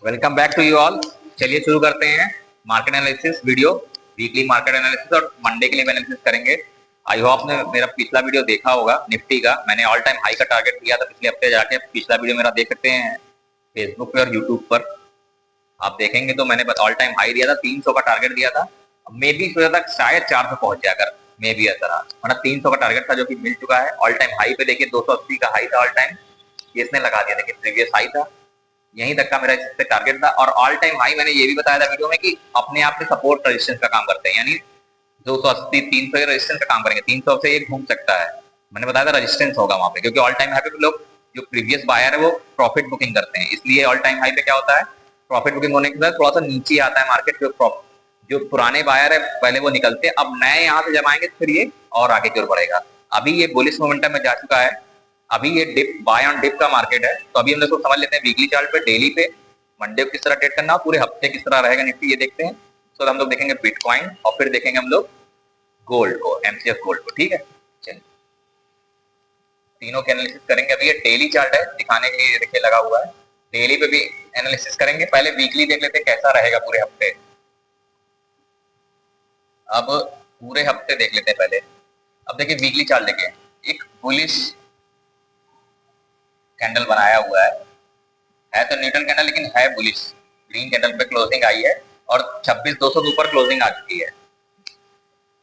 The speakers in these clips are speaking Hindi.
Welcome back to you all. चलिए शुरू करते हैं market analysis video. Weekly market analysis और मंडे के लिए एनालिसिस करेंगे। आई होप ने मेरा पिछला वीडियो देखा होगा निफ्टी का। मैंने ऑल टाइम हाई का टारगेट दिया था पिछले हफ्ते, जाके पिछला वीडियो मेरा देख सकते हैं फेसबुक पे और यूट्यूब पर। आप देखेंगे तो मैंने ऑल टाइम हाई दिया था, 300 का टारगेट दिया था। मे बी सोचा था शायद 400 पहुंच जाए, अगर मे बी ऐसा रहा, वरना 300 का टारगेट था जो कि मिल चुका है। ऑल टाइम हाई पे देखिए 280 का हाई था ऑल टाइम, ये इसने लगा दिया। देखिए प्रीवियस हाई था, यहीं तक का मेरा इससे टारगेट था। और ऑल टाइम हाई मैंने ये भी बताया था वीडियो में कि अपने आप से सपोर्ट रेजिस्टेंस का काम करते हैं, यानी 280 300 ये रेजिस्टेंस का काम करेंगे। 300 से ये घूम सकता है, मैंने बताया था रेजिस्टेंस होगा वहां पे, क्योंकि ऑल टाइम हाई पे लोग जो प्रीवियस बायर है वो प्रॉफिट बुकिंग करते हैं। इसलिए ऑल टाइम हाई पे क्या होता है, प्रॉफिट बुकिंग होने के बाद थोड़ा सा नीचे आता है मार्केट। जो पुराने बायर है पहले वो निकलते हैं, अब नए यहाँ से जब आएंगे फिर ये और आगे की ओर बढ़ेगा। अभी ये बुलिश मोमेंटम में जा चुका है। अभी ये डिप, बाय ऑन डिप का मार्केट है। तो अभी हम लोग समझ लेते हैं वीकली चार्ट पे, डेली पे मंडे को किस तरह ट्रेड करना, पूरे हफ्ते किस तरह रहेगा निफ्टी, ये देखते हैं। तो हम लोग देखेंगे बिटकॉइन और फिर देखेंगे हम लोग गोल्ड को, एमसीएफ गोल्ड को। ठीक है, चलिए तीनों के एनालिसिस करेंगे। अभी ये डेली चार्ट है दिखाने के लिए, देखिए लगा हुआ है। डेली पे भी एनालिसिस करेंगे, पहले वीकली देख लेते हैं कैसा रहेगा पूरे हफ्ते। अब पूरे हफ्ते देख लेते हैं पहले। अब देखिए वीकली चार्ट देखिए, एक बुलिश कैंडल बनाया हुआ है तो न्यूट्रल कैंडल लेकिन है बुलिश। ग्रीन कैंडल पे क्लोजिंग आई है और 26,200 के ऊपर क्लोजिंग आ चुकी है।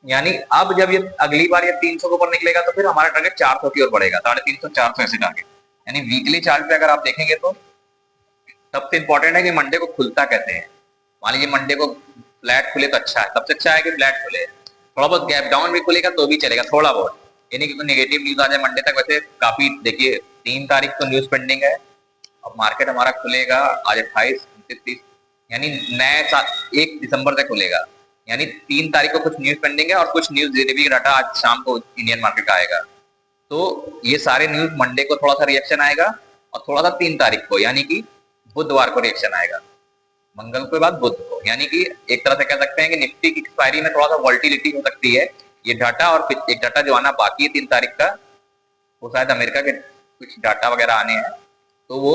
यानी अब जब ये अगली बार ये 300 के ऊपर निकलेगा तो फिर हमारा टारगेट 400 की ओर बढ़ेगा, 350 400 ऐसे टारगेट। यानी वीकली चार्ट पे अगर आप देखेंगे तो सबसे इंपॉर्टेंट है कि मंडे को खुलता कैसे है। मान लीजिए मंडे को फ्लैट खुले तो अच्छा है, सबसे अच्छा है कि फ्लैट खुले। थोड़ा बहुत गैप डाउन भी खुलेगा तो भी चलेगा, थोड़ा बहुत, यानी कि नेगेटिव न्यूज आ जाए मंडे तक। वैसे काफी देखिए 3 तारीख को न्यूज पेंडिंग है, अब मार्केट हमारा खुलेगा आज 28 29 30, यानी नए साल 1 दिसंबर तक खुलेगा। यानी 3 तारीख को कुछ न्यूज पेंडिंग है और कुछ न्यूज जीडीपी का डाटा आज शाम को इंडियन मार्केट का आएगा। तो ये सारे न्यूज मंडे को थोड़ा सा रिएक्शन आएगा और थोड़ा सा 3 तारीख को यानी कि बुधवार को रिएक्शन आएगा, मंगल के बाद बुध को। यानी कि एक तरह से कह सकते हैं कि निफ्टी की एक्सपायरी में थोड़ा सा वॉल्टिलिटी हो सकती है। ये डाटा और एक डाटा जो आना बाकी है 3 तारीख का, वो शायद अमेरिका के कुछ डाटा वगैरह आने हैं, तो वो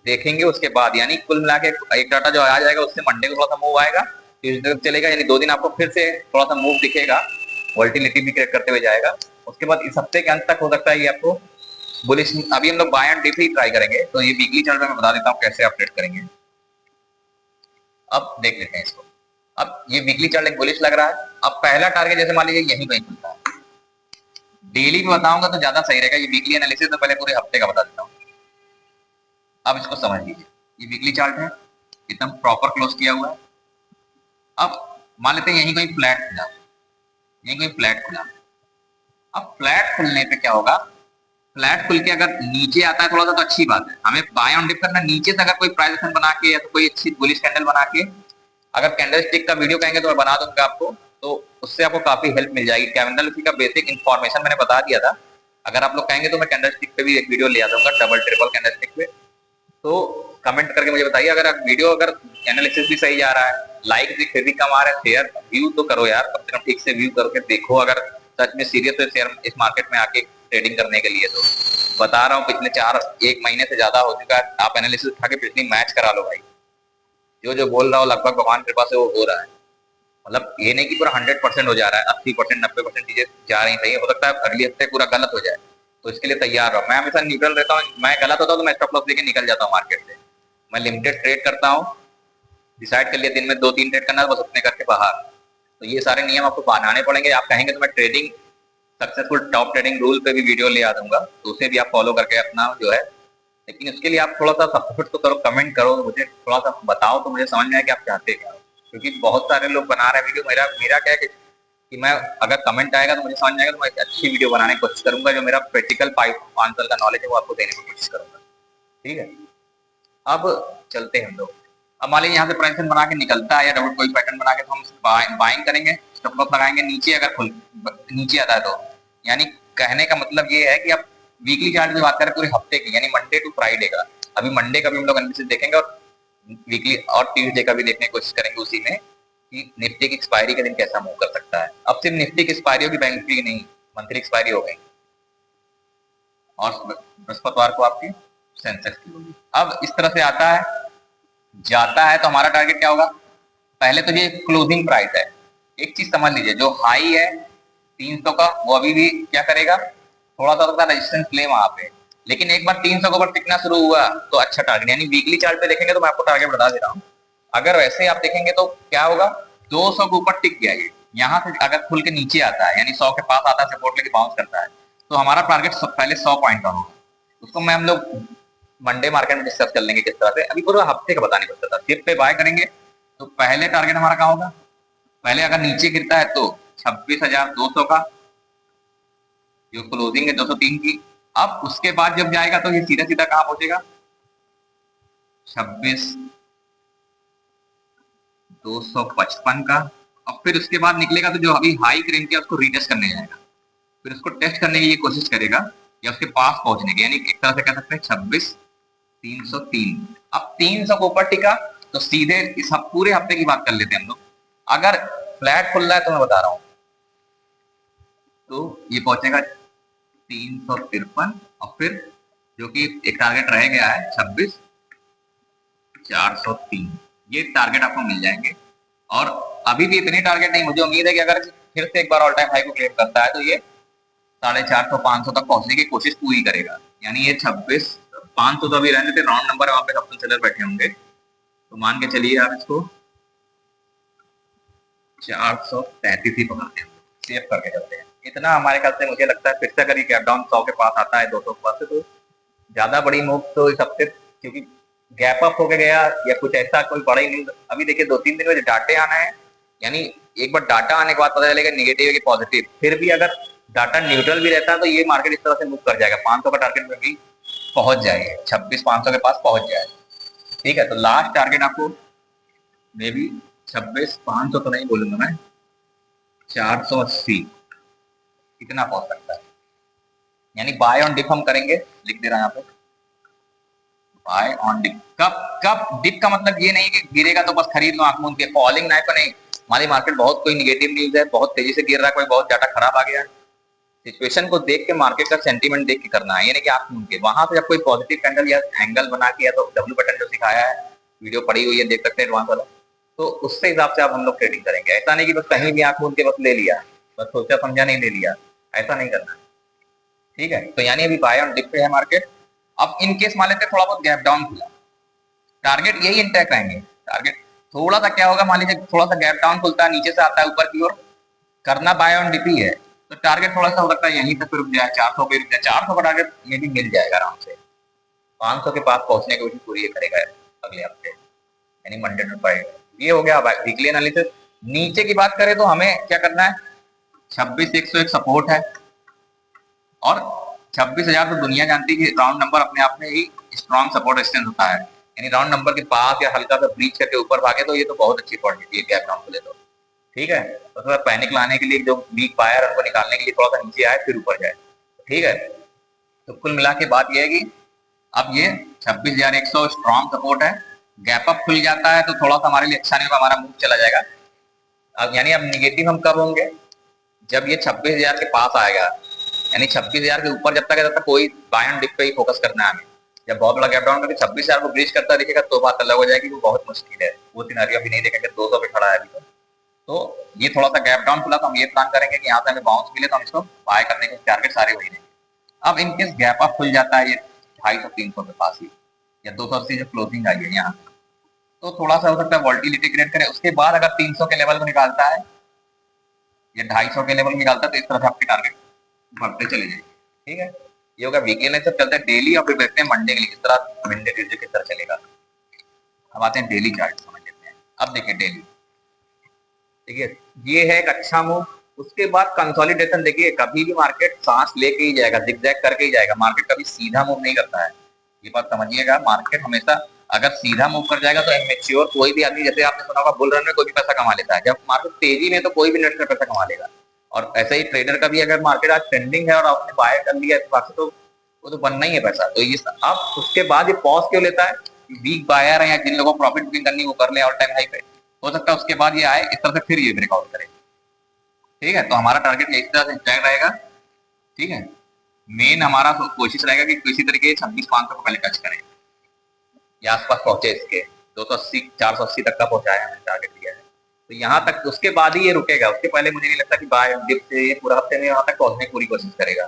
देखेंगे उसके बाद। यानी कुल मिला के एक डाटा जो आ जाएगा उससे मंडे को थोड़ा सा मूव आएगा, ट्यूजडे तक चलेगा, यानी 2 दिन आपको फिर से थोड़ा सा मूव दिखेगा, वॉल्टिलिटी भी क्रिएट करते हुए जाएगा। उसके बाद इस हफ्ते के अंत तक हो सकता है ये आपको बुलिश। अभी हम लोग बाय एंड डिप ही ट्राई करेंगे, तो ये वीकली चार्ट में मैं बता देता हूँ कैसे अपडेट करेंगे। अब देख लेते हैं इसको। अब ये वीकली चार्ट एक बुलिश लग रहा है। अब पहला टारगेट जैसे मान लीजिए यहीं कहीं खुलता है, डेली में बताऊंगा तो ज्यादा सही रहेगा। ये वीकली एनालिसिस तो पहले पूरे हफ्ते का बता देता हूँ। अब इसको समझ लीजिए, ये वीकली चार्ट है, एकदम प्रॉपर क्लोज किया हुआ है। अब मान लेते हैं यहीं कहीं फ्लैट खुला, यहीं कहीं फ्लैट खुला। अब फ्लैट खुलने पे क्या होगा, फ्लैट खुल के अगर नीचे आता है थोड़ा सा तो अच्छी बात है, हमें बाय ऑन डिप करना। नीचे से अगर कोई प्राइस एक्शन बना के या तो कोई अच्छी बुलिश कैंडल बना के, अगर कैंडल स्टिक का वीडियो कहेंगे तो मैं बना दूंगा आपको, तो उससे आपको काफी हेल्प मिल जाएगी। कैंडल स्टिक का बेसिक इन्फॉर्मेशन मैंने बता दिया था, अगर आप लोग कहेंगे तो मैं कैंडल स्टिक पे भी एक वीडियो ले आ दूंगा, डबल ट्रिपल कैंडल स्टिक पे। तो कमेंट करके मुझे बताइए अगर वीडियो, अगर एनालिसिस भी सही जा रहा है, लाइक भी फिर भी कम आ रहा है, शेयर व्यू तो करो यार, कम से कम ठीक से व्यू करके देखो। अगर सच में सीरियस है शेयर इस मार्केट में आके ट्रेडिंग करने के लिए, तो बता रहा हूँ पिछले 1 महीने से ज्यादा हो चुका है। आप एनालिसिस उठा के पिछली मैच करा लो भाई, जो जो बोल रहा हो लगभग भगवान कृपा से वो हो रहा है। मतलब ये नहीं कि पूरा 100% हो जा रहा है, 80% 90% चीजें जा रही सही, हो सकता है अगले हफ्ते पूरा गलत हो जाए, तो इसके लिए तैयार रहो। मैं हमेशा न्यूट्रल रहता हूँ, मैं गलत होता हूँ तो मैं स्टॉप लॉस लेके निकल जाता हूँ मार्केट से। मैं लिमिटेड ट्रेड करता हूँ, डिसाइड कर लिया दिन में 2-3 ट्रेड करना है, बस उतने करके बाहर। तो ये सारे नियम आपको बनाने पड़ेंगे। आप कहेंगे तो मैं trading successful top trading rule पे भी वीडियो ले आ दूंगा, तो उसे भी आप फॉलो करके अपना जो है। लेकिन इसके लिए आप थोड़ा सा सपोर्ट तो करो, कमेंट करो, मुझे थोड़ा सा बताओ तो मुझे समझ में आए कि आप चाहते क्या हो। क्योंकि बहुत सारे लोग बना रहे हैं वीडियो, मेरा मेरा क्या है कि मैं अगर कमेंट आएगा तो मुझे समझ में आएगा, तो मैं एक अच्छी वीडियो बनाने की कोशिश करूंगा, जो मेरा प्रैक्टिकल 5 साल का नॉलेज है वो आपको देने की कोशिश करूंगा। ठीक है, अब चलते हैं हम लोग। अब मान लीजिए यहाँ से प्राइस बना के निकलता है या डबल कोई पैटर्न बना के, तो हम बाइंग करेंगे, स्टॉप लॉस लगाएंगे नीचे, अगर खुल नीचे आता है तो। यानी कहने का मतलब ये है कि आप वीकली चार्ट की बात करें पूरे हफ्ते की, यानी मंडे टू फ्राइडे का। अभी मंडे का भी हम लोग एनालिसिस देखेंगे और वीकली और ट्यूसडे का भी देखने की कोशिश करेंगे उसी में, कि निफ्टी की एक्सपायरी का दिन कैसा मूव कर सकता है। अब सिर्फ निफ्टी की एक्सपायरी होगी, बैंक निफ्टी की नहीं, मंथली एक्सपायरी हो गई। और बृहस्पतिवार को आपकी सेंसेक्स की होगी। अब इस तरह से आता है जाता है तो हमारा टारगेट क्या होगा? पहले तो ये क्लोजिंग प्राइस है, एक चीज समझ लीजिए, जो हाई है 300 का वो अभी भी क्या करेगा, थोड़ा सा लगता है रेजिस्टेंस ले वहां पे, लेकिन एक बार 300 के ऊपर टिकना शुरू हुआ तो अच्छा टारगेट, यानी वीकली चार्ट पे देखेंगे तो मैं आपको टारगेट बता दे रहा हूँ। अगर वैसे आप देखेंगे तो क्या होगा, 200 के ऊपर टिक गया ये, यहाँ से अगर खुल के नीचे आता है यानी 100 के पास आता है, सपोर्ट लेके बाउंस करता है, तो हमारा टारगेट पहले 100 पॉइंट का होगा। उसको मैं हम लोग मंडे मार्केट में डिस्कस कर लेंगे किस तरह से, अभी पूरा हफ्ते का बताने को था। सिर्फ पे बाय करेंगे तो पहले टारगेट हमारा कहाँ होगा, पहले अगर नीचे गिरता है तो 26,200 का, जो क्लोजिंग है 203 की। अब उसके बाद जब जाएगा तो ये सीधा सीधा कहाँ पहुंचेगा, 26,255 का। अब फिर उसके बाद निकलेगा तो जो अभी हाई क्रेन किया उसको रीटेस्ट करने जाएगा, फिर उसको टेस्ट करने की ये कोशिश करेगा या उसके पास पहुंचने की, यानी एक तरह से कह सकते हैं 26,303। अब 300 को ऊपर टिका तो सीधे इस पूरे हफ्ते की बात कर लेते हैं हम लोग। अगर फ्लैट खुल रहा है तो मैं बता रहा हूं तो ये पहुंचेगा 353, और फिर जो कि एक टारगेट रह गया है 26,403, ये टारगेट आपको मिल जाएंगे। और अभी भी इतने टारगेट नहीं, मुझे उम्मीद है कि अगर फिर से एक बार ऑल टाइम हाई को क्लेम करता है तो ये 450-500 तक पहुंचने की कोशिश पूरी करेगा, यानी ये 26,500 तो अभी रहने थे, राउंड नंबर है, वहां पे कपल सेलर बैठे होंगे, तो मान के चलिए आप इसको 433 ही पकड़ते हैं, सेव करके चलते हैं। इतना हमारे ख्याल से मुझे लगता है, फिर से अगर ये गैप डाउन 100 के पास आता है, 200 के पास से, तो ज्यादा बड़ी मूव तो इस हफ्ते, क्योंकि गैप अप होके गया या कुछ ऐसा कोई बड़ा ही न्यूज अभी देखिए 2-3 दिन में डाटे आना है, यानी एक बार डाटा आने के बाद पता चलेगा निगेटिव है कि पॉजिटिव, फिर भी अगर डाटा न्यूट्रल भी रहता है तो ये मार्केट इस तरह से मूव कर जाएगा, 500 का टारगेट में भी पहुंच जाएगा, 26,500 के पास पहुंच जाए। ठीक है, तो लास्ट टारगेट आपको मे बी 26,500 तो नहीं बोलूंगा मैं, 480 कितना पहुंच सकता है, यानी बाय ऑन डिप हम करेंगे, लिख दे रहा है यहाँ पे बाय ऑन डिप। कब कब डिप का मतलब ये नहीं कि गिरेगा तो बस खरीद लो आंख मूंद के, फॉलिंग नाइफ का नहीं, हमारी मार्केट बहुत कोई निगेटिव न्यूज है, बहुत तेजी से गिर रहा है, कोई बहुत ज्यादा खराब आ गया, सिचुएशन को देख के, मार्केट का सेंटीमेंट देख के करना है, यानी कि आंख मूंद के। वहां पे जब कोई पॉजिटिव कैंडल या एंगल बना के, या तो डब्ल्यू बटन जो सिखाया है, वीडियो पड़ी हुई है, देख सकते हैं एडवांस वाला, तो उससे हिसाब से आप हम लोग ट्रेडिंग करेंगे। ऐसा नहीं कि बस कहीं भी आंख मूंद के बस ले लिया, बस सोचा समझा नहीं ले लिया, ऐसा नहीं करना। ठीक है, तो यानी अभी बाय ऑन डिप पे है मार्केट। अब इन केस मान लेते थोड़ा बहुत गैप डाउन खुला, टारगेट यही इंटैक्ट रहेंगे, टारगेट थोड़ा सा क्या होगा, मान लीजिए थोड़ा सा गैप डाउन खुलता है, नीचे से आता है ऊपर की ओर, करना बाय ऑन डिप ही है, तो टारगेट थोड़ा सा हो सकता है यहीं तक रुक जाए, 400 पे रुक जाए, 400 का टारगेट में भी मिल जाएगा आराम से, 500 के पास पहुंचने की कोशिश पूरी करेगा अगले हफ्ते, यानी मंडे टू फ्राइडे। ये हो गया वीकली एनालिसिस। नीचे की बात करें तो हमें क्या करना है, 26,101 सपोर्ट है, और 26,000 तो दुनिया जानती है कि राउंड नंबर अपने आप में ही स्ट्रॉन्ग सपोर्ट रेजिस्टेंस होता है, यानी राउंड नंबर के पास या हल्का सा ब्रीच करके ऊपर भागे तो ये तो बहुत अच्छी क्वालिटी है गैप डाउन खुले तो। ठीक है, तो थोड़ा पैनिक लाने के लिए, जो वीक बायर उनको निकालने के लिए थोड़ा सा नीचे आए फिर ऊपर जाए। ठीक है, तो कुल मिला के बात यह है कि अब ये 26,100 स्ट्रॉन्ग सपोर्ट है, गैप अप खुल जाता है तो थोड़ा सा हमारे लिए अच्छा नहीं होगा, हमारा मूव चला जाएगा। अब यानी अब निगेटिव हम कब होंगे, जब ये 26,000 के पास आएगा, यानी 26,000 के ऊपर जब तक कोई बाय ऑन डिप पे ही फोकस करना है हमें। जब बहुत बड़ा गैप डाउन करके 26,000 को ब्रीच करता दिखेगा तो बात अलग हो जाएगी, वो बहुत मुश्किल है, वो सिनेरियो अभी नहीं देखेंगे, 200 पे खड़ा है अभी तो ये थोड़ा सा गैप डाउन खुला तो हम ये प्लान करेंगे कि यहाँ से हमें बाउंस मिले तो हम इसको बाय करने के टारगेट सारे वही रहेंगे। अब इनकेस गैप अप खुल जाता है ये 250-300 के पास ही, या 280 जो क्लोजिंग आई है यहाँ, तो थोड़ा सा हो सकता है वोल्टिलिटी क्रिएट करे, उसके बाद अगर 300 के लेवल को निकालता है या 250 के लेवल निकालता है तो इस तरह से आपके टारगेट बढ़ते चले जाएंगे। ठीक है, ये होगा वीकली एनालिसिस, चलते हैं डेली और फिर देखते हैं मंडे के लिए किस तरह, मंडे ट्यूजडे किस तरह चलेगा। अब आते हैं डेली चार्ट समझ लेते हैं। अब देखिए डेली, देखिए ये है एक अच्छा मूव, उसके बाद कंसोलिडेशन, देखिए कभी भी मार्केट सांस लेके ही जाएगा, जिगजैग करके ही जाएगा, मार्केट कभी सीधा मूव नहीं करता है, ये बात समझिएगा। मार्केट हमेशा अगर सीधा मूव कर जाएगा तो इमेच्योर कोई भी आदमी, जैसे आपने सुना होगा बुल रन में कोई भी पैसा कमा लेता है, जब मार्केट तेजी में तो कोई भी नेट से पैसा कमा लेगा। और ऐसे ही ट्रेडर का भी, अगर मार्केट आज ट्रेंडिंग है और आपने बाय कर लिया तो वो तो बनना ही है पैसा। तो ये अब उसके बाद ये पॉज क्यों लेता है, वीक बायर है या जिन लोगों को प्रॉफिट बुकिंग करनी वो कर ले ऑल टाइम हाई पे, हो सकता है उसके बाद ये आए इस तरह से फिर ये ब्रेकआउट करे। ठीक है, तो हमारा टारगेट इस तरह से इंटैक्ट रहेगा। ठीक है, मेन हमारा कोशिश रहेगा कि किसी तरीके 26,500 को पहले टच करें या आसपास पहुंचे इसके 280 480 तक का पहुंचाया है, मैंने टारगेट दिया है। तो यहाँ तक, उसके बाद ही ये रुकेगा, उसके पहले मुझे नहीं लगता कि बाय डिप से ये पूरा हफ्ते में यहाँ तक पहुंचने की पूरी कोशिश करेगा,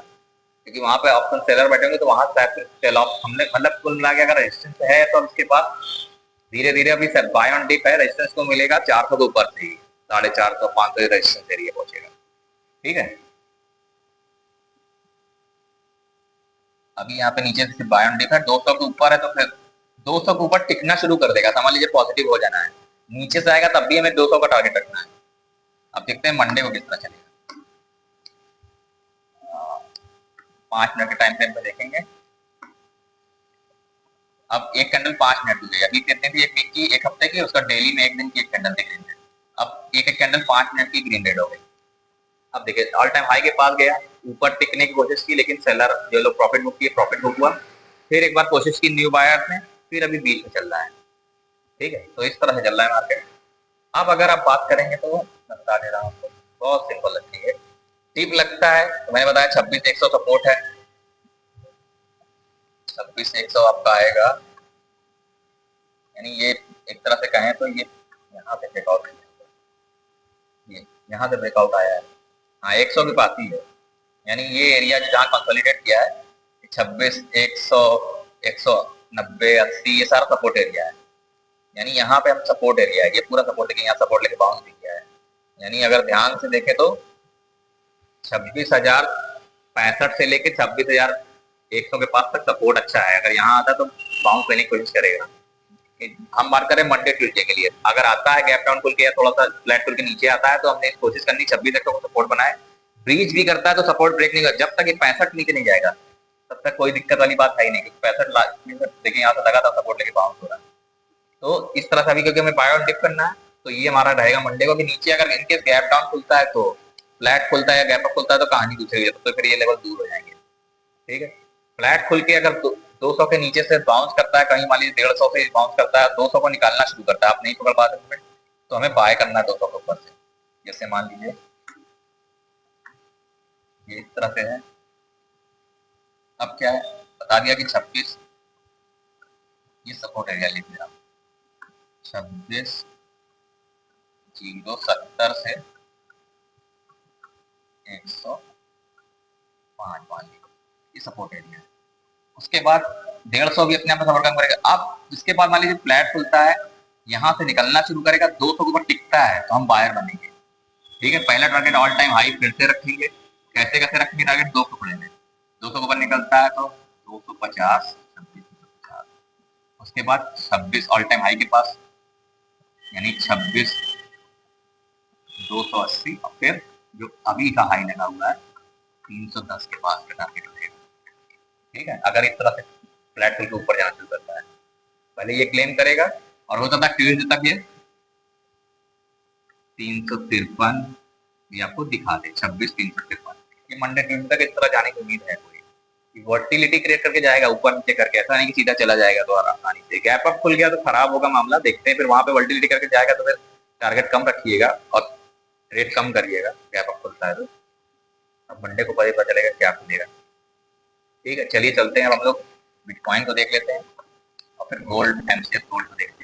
क्योंकि वहां पे ऑप्शन सेलर बैठेंगे तो वहां शायद सेल ऑफ हमने मतलब कुल मिला के अगर रेजिस्टेंस है तो उसके बाद धीरे धीरे अभी बाय ऑन डिप है, रेजिस्टेंस को मिलेगा 400 के ऊपर से ही 450 500 रेजिस्टेंस एरिया पहुंचेगा। ठीक है, अभी यहाँ पे नीचे से बाय ऑन डिप है, 200 के ऊपर है तो फिर 200 के ऊपर टिकना शुरू कर देगा, समझ लीजिए पॉजिटिव हो जाना है। नीचे से आएगा तब भी हमें 200 का टारगेट रखना है। अब देखते हैं मंडे को किस तरह चलेगा। 5 मिनट के टाइम फ्रेम पे देखेंगे। अब एक कैंडल 5 मिनट हो गई, अभी कितने थी, एक वीक की, एक हफ्ते की, उसका डेली में एक दिन की एक कैंडल थी ग्रीन रेड। अब एक एक कैंडल 5 मिनट की ग्रीन रेड हो गई। अब देखिए ऑल टाइम हाई के पास गया, ऊपर टिकने की कोशिश की, लेकिन सेलर जो लोग प्रॉफिट बुक किए प्रॉफिट बुक हुआ, फिर एक बार कोशिश की न्यू बायर्स ने, फिर अभी बीच में चल रहा है। ठीक है, तो इस तरह से चल रहा है मार्केट। अब अगर आप बात करेंगे तो मैं बता दे रहा हूँ आपको, बहुत सिंपल लगती है, टिप लगता है तो मैंने बताया 26,100 सपोर्ट है, 26,100 आपका आएगा, यानी ये एक तरह से कहें तो ये यहाँ पे ब्रेकआउट, ये यहाँ से ब्रेकआउट आया है, हाँ 100 के पास ही है, यानी ये एरिया जहाँ कंसोलिडेट किया है 26 100 190 80 ये सारा सपोर्ट एरिया है, यानी यहाँ पे हम सपोर्ट एरिया है, ये पूरा सपोर्ट लेके यहाँ सपोर्ट लेके बाउंस भी किया है। यानी अगर ध्यान से देखें तो 26,065 से लेके 26,100 के पास तक सपोर्ट अच्छा है, अगर यहाँ आता तो बाउंस लेने की कोशिश करेगा। हम बात करें मंडे ट्यूजडे के लिए, अगर आता है गैप डाउन खुल के या थोड़ा सा फ्लैट खुल के नीचे आता है तो हमने कोशिश करनी 26,100 को सपोर्ट बनाए, ब्रीच भी करता है तो सपोर्ट ब्रेक नहीं करता, जब तक ये 65 नीचे नहीं जाएगा तब तक कोई दिक्कत वाली बात है ही नहीं, क्योंकि 65 देखिए यहाँ से लगा था सपोर्ट लेके बाउंस हो रहा है। तो इस तरह से अभी क्योंकि हमें बाय ऑन डिप करना है तो ये हमारा रहेगा मंडे को, कि नीचे अगर इनकेस गैप डाउन खुलता है तो फ्लैट खुलता है या गैप अप खुलता है तो कहानी दूसरी है, तो फिर ये लेवल दूर हो जाएंगे। ठीक है, फ्लैट खुल के अगर 200 के नीचे से बाउंस करता है, कहीं मान लीजिए 150 से बाउंस करता है, 200 को निकालना शुरू करता है, आप नहीं पकड़ पाते मूवमेंट तो हमें बाय करना है 200 के ऊपर से। जैसे मान लीजिए ये इस तरह से है, अब क्या है बता दिया कि 26 ये सपोर्ट एरिया लिख दिया, 26,070 से 105 मान लीजिए ये सपोर्ट एरिया है। उसके बाद 150 भी अपने आप में सपोर्ट कम करेगा। अब इसके बाद मान लीजिए फ्लैट खुलता है, यहाँ से निकलना शुरू करेगा, 200 के ऊपर टिकता है तो हम बायर बनेंगे। ठीक है, पहला टारगेट ऑल टाइम हाई फिर से रखेंगे, कैसे कैसे रखेंगे टारगेट 200 पड़ेंगे, 200 के ऊपर निकलता है तो 250 2650, उसके बाद 26 ऑल टाइम हाई के पास, यानी 26 280, और फिर जो अभी का हाई लगा हुआ है 310 के पास का टारगेट रहेगा। ठीक है, अगर इस तरह से फ्लैट खुल के ऊपर जाना शुरू करता है, पहले ये क्लेम करेगा और हो सकता है ट्यूजडे तक ये 353 ये आपको दिखा दे, 26,353, ये मंडे ट्यूजडे तक इस तरह जाने की उम्मीद है कोई, वोलेटिलिटी क्रिएट करके जाएगा ऊपर नीचे करके, ऐसा नहीं कि सीधा चला जाएगा तो आसानी से। गैप अप खुल गया तो खराब होगा मामला, देखते हैं फिर वहां पे वोलेटिलिटी करके जाएगा तो फिर टारगेट कम रखिएगा और रेट कम करिएगा, गैप अप खुलता है तो। अब मंडे को पता चलेगा क्या खुलेगा। ठीक है, चलिए चलते हैं अब हम लोग बिटकॉइन को देख लेते हैं और फिर गोल्ड एमसीएक्स गोल्ड को देखते हैं।